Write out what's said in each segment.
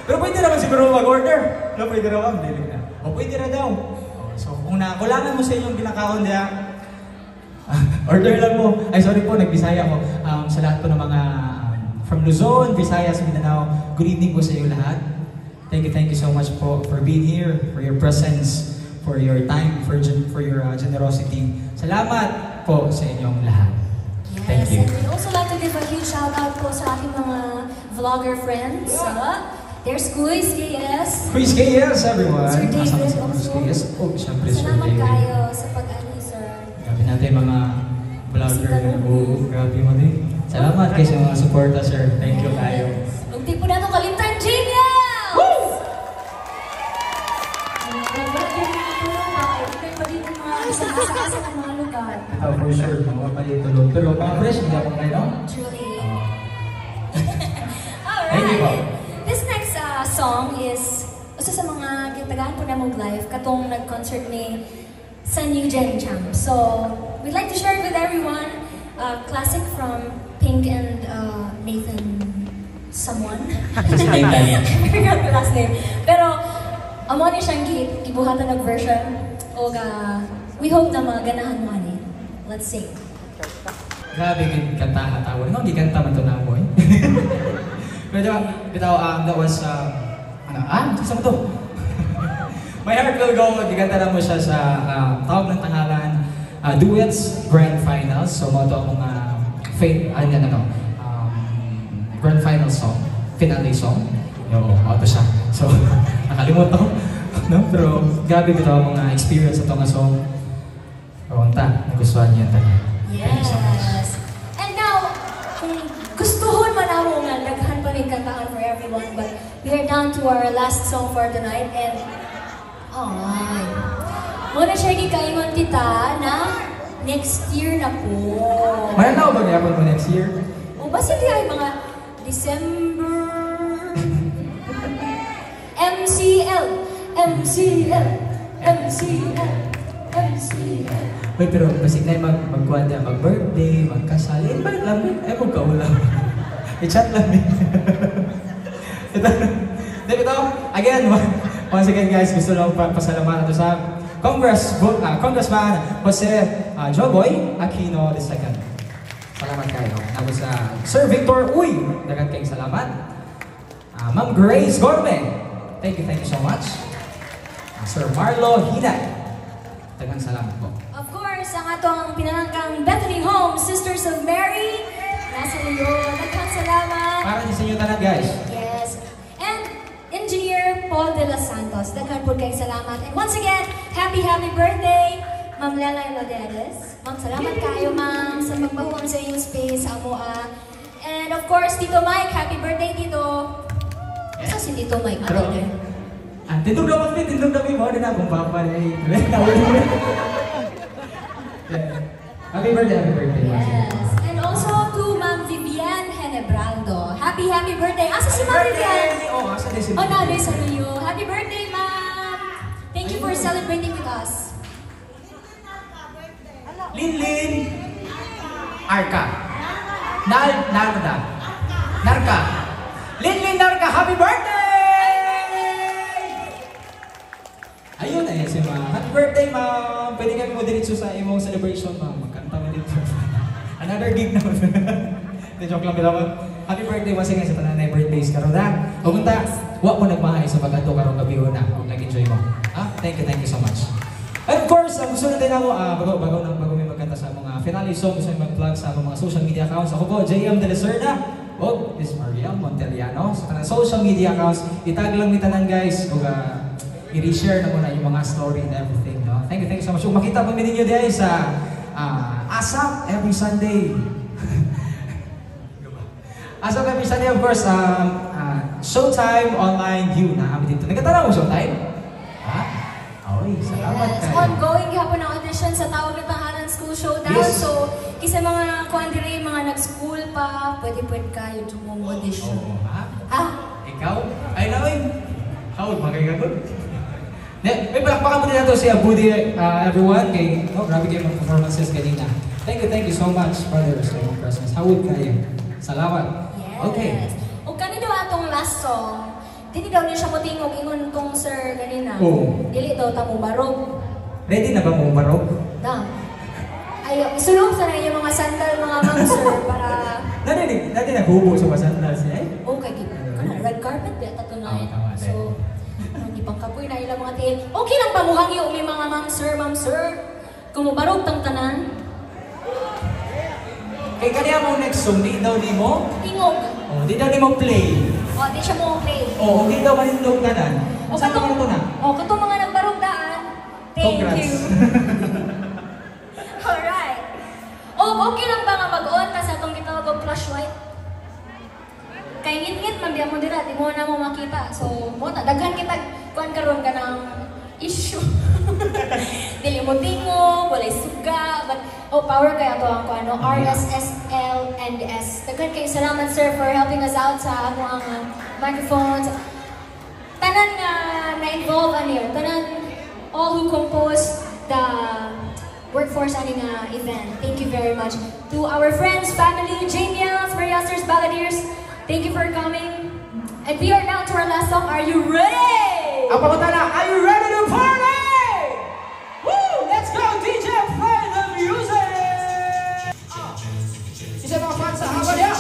Pero pwede naman siguro mag-order. No, pwede naman, dili na. O pwede na daw. So kung nakulangan mo sa inyong ginakaon diya, order lang mo. Ay sorry po, nagbisaya ko. Sa lahat po ng mga from Luzon, Visayas, Mindanao, good evening po sa iyo lahat. Thank you so much po for being here, for your presence, for your time, for your generosity. Salamat po sa inyong lahat. Thank you. And we'd also like to give a huge shout out po sa aking mga vlogger friends. There's Quiz KS. Quiz KS, everyone. Sir David also. also. Oh, siyempre, Sir Salamat David. kayo sa pag-ani, sir. Grabe natin mga vlogger. Oh, grabe mo din. Salamat kayo sa mga suporta, sir. Thank you kayo. Huwag di po natin kalimtan, Genius! Woo! Isa-asa ng mga lugar. For sure, mga palitulog. Pero mga fresh, hindi ako kayo, no? Truly. Thank you po. This next song is usa sa mga kitagahan po na mong live katong nag-concert ni sa New Gen Champ. So, we'd like to share it with everyone. Classic from Pink and Nathan someone. His name lang yan. I forgot the last name. Pero, amo ni siyang gibuhatan ng version. O we hope na maganahan mo ani. Let's sing. Grabe yung kanta katawin. No, hindi kanta man ito na mo eh. Pero bitaw, that was, saan to? My Heart Will Go, giganta na mo siya sa tawag ng tangalan, Duets Grand Finals. So, mga ito ang mga Grand Final song, finale song. Yung, ito siya. So, nakalimot ako. No? Pero, grabe bitaw ang mga experience sa itong song. Ronta, nagustuhan niya talaga. Yes. And now, kung gustuhon man ako nga, naghan pa rin kantahan for everyone, but we are down to our last song for the night, and muna siya gikaingon tita na next year na po. Mananaw ba kaya mo next year? O ba sila ay mga December? MCL! MCL! MCL! MCL! Uy, pero basig na yung magkuhan niya, mag-birthday, magkasal, ba lang eh, magkaulam. I-chat lang eh. Ito, again, once again guys, gusto lang pasalamatan ito sa Congressman Jose Joboy Aquino II. Salamat kayo. Tapos Sir Victor Uy, dagat kayong salamat. Ma'am Grace Gorme, thank you so much. Sir Marlo Hinay, dagang salamat po. Of course, ang atong pinalangkang Bethany Home, Sisters of Mary, nasa iyo. Daghang salamat. Para niyo sa inyo tanan guys. Yes. And Engineer Paul de los Santos, daghang po kayong salamat. And once again, happy birthday, Ma'am Lelay Loderes. Ma'am, salamat kayo, ma'am, sa magpahuwang sa iyong space, amoa. And of course, Tito Mike, happy birthday, Tito. Asa si Tito Mike? Tindog namin mo, din akong papa na Happy birthday. Yes. And also to Ma'am Vivian Henebrando. Happy birthday. Asa si Ma'am Vivian? Asa din si Oh, nabi sa iyo. Happy birthday, ma'am. Thank you for celebrating with us. Linlin Arca. Narca. Linlin Narca, happy birthday! Ayun eh, si ma'am. Happy birthday, ma'am! Pwede kami mo diretso sa imong celebration, ma'am. Magkanta mo dito. Another gig naman. Joke lang bilawan. Happy birthday once again sa tanan na birthdays karon na. Pumunta, wa mo nagmahay sa pagkanto karong gabi na kung nag-enjoy mo. Thank you so much. And of course, gusto natin ako, bago may magkanta sa mga finale song, gusto natin mag-plug sa mga social media accounts. Ako po, JM De La Cerda. O, this is Mariam Monteliano. Sa tanang social media accounts, itag lang tanan guys. O, i-reshare na muna yung mga story and everything. No? Thank you so much. Kung makita po ninyo diyan sa ASAP every Sunday. ASAP every Sunday, of course, Showtime Online View na kami dito. Nagkatara mo Showtime? Oy, salamat yes. kayo. Ongoing gihapon ang audition sa Tawag ng Tahanan School Showdown. Yes. So, kisa mga kuandire, mga nag-school pa, pwede kayo tumong audition. Ikaw? Ay nawin. How? Magkagagod? May palakpakan mo din nato si Abudi, everyone. Grabe kayo mga performances kanina. Thank you so much, brothers, sa iyong presence. How would kayo? Salamat. Yes. Okay. O kanino atong last song, Dili daw niya siya mutingog, ingon tong sir ganina. Oo. Dili daw ta mo barog. Ready na ba mo barog? Da. Ay, isulong sa na yung mga sandal mga ma'am sir para Dati naghubo sa masandal siya eh. okay gid. Kana red carpet ba ta tunay. Oo, tama, So, hindi pang kapoy na ilang mga tiil. Okay lang pamuhang yung may mga ma'am sir. Kung mubarog tang tanan, Kay kaniya mo next song, di daw di mo? tingog. Oh, di daw di mo play. O, di siya mo play. Oh, di daw manindog tanan. O, Saan katong, naman ito na? o, katong mga nagbarog daan, thank Congrats. you. Alright. O, okay lang ba nga mag-on ka sa itong gitawag og flash white? Kay ngit-ngit man biya mo dira, di mo na mo makita. So, mo na, daghan kita, kuhan karon ka ng issue. Dili mo tingo, walay suga, but power kaya to ang ano, RSSL and S. Daghan kayo salamat sir for helping us out sa ano ang microphones. Tanan nga na-involve ano tanan all who composed the workforce ani nga event. Thank you very much. To our friends, family, Jamians, Mariasters, Balladeers, thank you for coming. And we are now to our last song. Are you ready? Ang pagkutana, are you ready to party? Woo! Let's go, DJ! Play the music! Isa mga fans sa haba niya.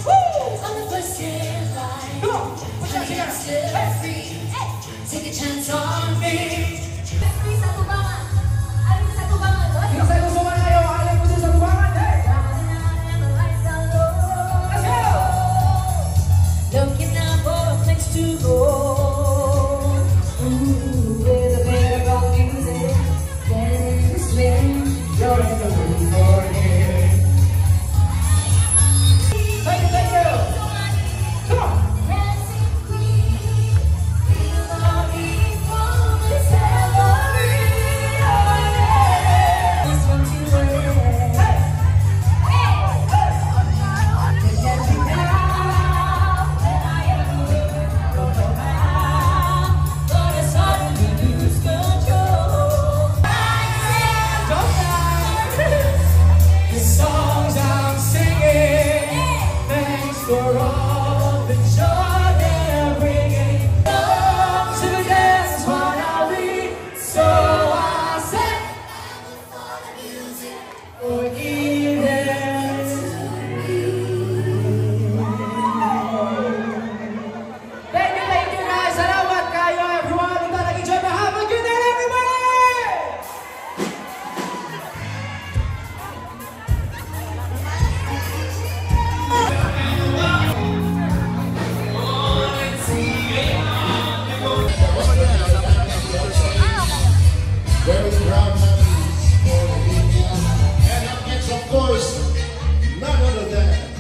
Woo! Come on! Push out here! Hey! Take a chance on me. Free sa tubangan. Alam sa tubangan. Hindi sa gusto man kayo, alam mo din sa tubangan. Hey! Let's go! Looking out for a place to go. Ooh, with a bit of rock music. Dance with You're in the mood for it. Thank you, thank you! Come on! dancing queen. Feel the beat from the celery. This one to win. Hey! Hey! Dancing now, and I am good. Go now, gonna suddenly lose control. Don't die! The songs I'm singing. Thanks for all the joy they're bringing. To the dance what I read. So I said, forgive them. Thank you guys. Salamat kayo everyone. Ito nag-enjoy na. Have a good night everybody! Very proud memories for India. And up next, of course, none other than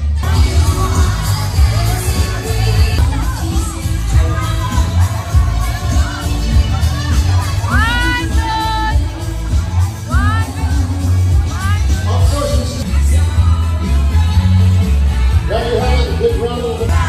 of course, there you have it, big round of applause.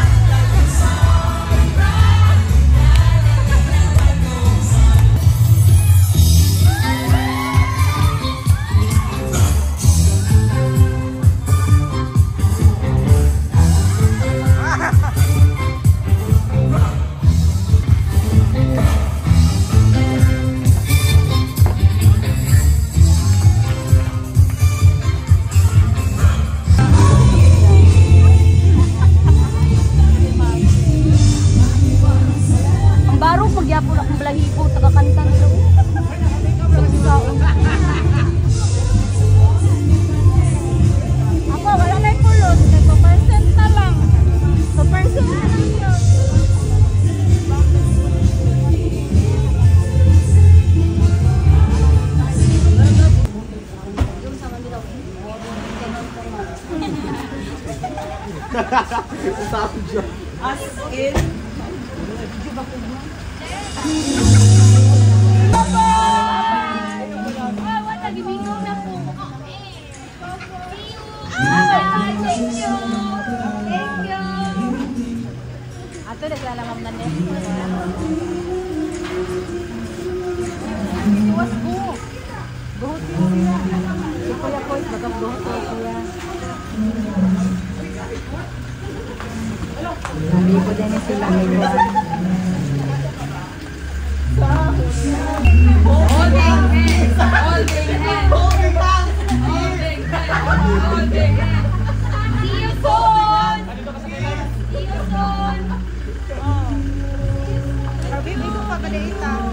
Ang baro pagyapon akong balahibo taga-kanta nila. Ako wala na ipulot, kay pa-percent na lang. Pa-percent na lang yun. Wala, gibingaw na po. Thank you. Thank you. Ato, naglalamam na net. Iwas po. Buhot yun siya. Si Kuya Koy, bagang buhot ko kuya. Nalipo din sila ngayon. Holding hands. Holding hands. Holding hands. Holding hands. Holding hands. See you soon. See you soon. Sabi ko pa ba